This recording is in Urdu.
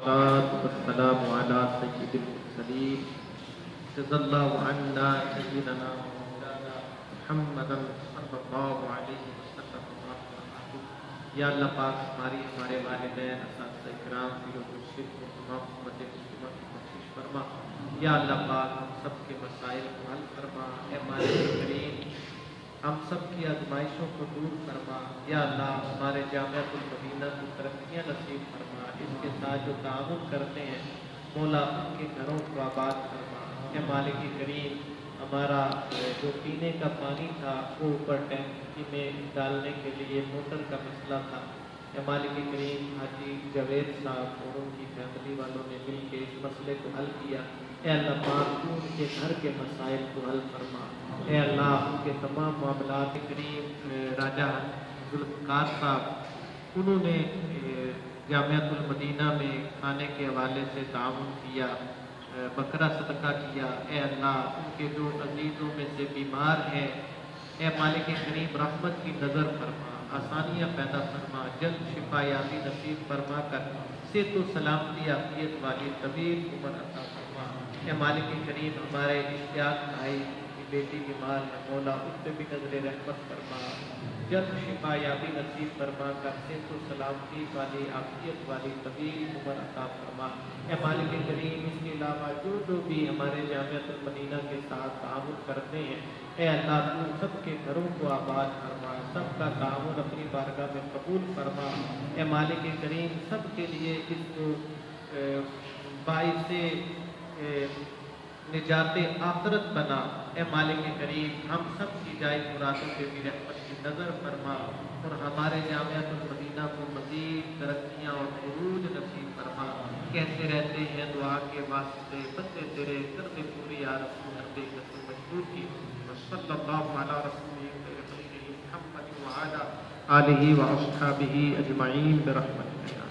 والسلام على سيد المرسلين جزا الله عنا سيدنا ومولانا محمدا صلی اللہ علیہ وسلم. یا اللہ پاک ہمارے والدین اساتذہ کرام پیر و مرشد کو تمام امت مسلمہ کی بخشش فرما. یا اللہ پاک ہم سب کے مسائل کو حل فرما. اے مالک کریم ہم سب کی آزمائشوں کو دور فرما. یا اللہ ہمارے جامعۃ المدینہ کو ترقیاں نصیب فرما. اس کے ساتھ جو تعاون کرتے ہیں مولا ان کے گھروں کو آباد فرما. اے مالک کریم ہمارا جو پینے کا پانی تھا وہ اوپر ٹینکی میں ڈالنے کے لیے موٹر کا مسئلہ تھا. اے مالک کریم حاجی جاوید صاحب اور ان کی فیملی والوں نے مل کے اس مسئلے کو حل کیا. اے اللہ پاک تو ان کے گھر کے مسائل کو حل فرما. اے اللہ ان کے تمام معاملات کریم راجہ ذوالفقار صاحب انہوں نے جامعۃ المدینہ میں کھانے کے حوالے سے تعاون کیا, بکرا صدقہ کیا. اے اللہ ان کے جو عزیزوں میں سے بیمار ہیں اے مالک کریم رحمت کی نظر فرما, آسانیاں پیدا فرما, جلد شفا یابی نصیب فرما کر صحت و سلامتی عافیت والی طویل عمر عطا فرما. اے مالک کریم ہمارے اشتیاق بھائی کی بیٹی بیمار ہے مولا اس پہ بھی نظر رحمت فرما, جلد شفا یابی نصیب فرما کر صحت و سلامتی والی عافیت والی طویل عمر عطا فرما. اے مالک کریم اس کے علاوہ جو بھی ہمارے جامعۃ المدینہ کے ساتھ تعاون کرتے ہیں اے اللہ تو سب کے گھروں کو آباد فرما, سب کا تعاون اپنی بارگاہ میں قبول فرما. اے مالک کریم سب کے لیے اس کو باعث نجات آخرت بنا. اے مالک کریم ہم سب کی جائز مرادوں پہ بھی رحمت کی نظر فرما اور ہمارے جامعۃ المدینہ کو مزید ترقیاں اور عروج نصیب فرما. کہتے رہتے ہیں دعا کے واسطے بندے تیرے کر دے پوری یا رسول ہر بے قصور مجبور کی. صلی اللہ علی رسول محمد وعلی آلہ واصحابہ اجمعین برحمتک.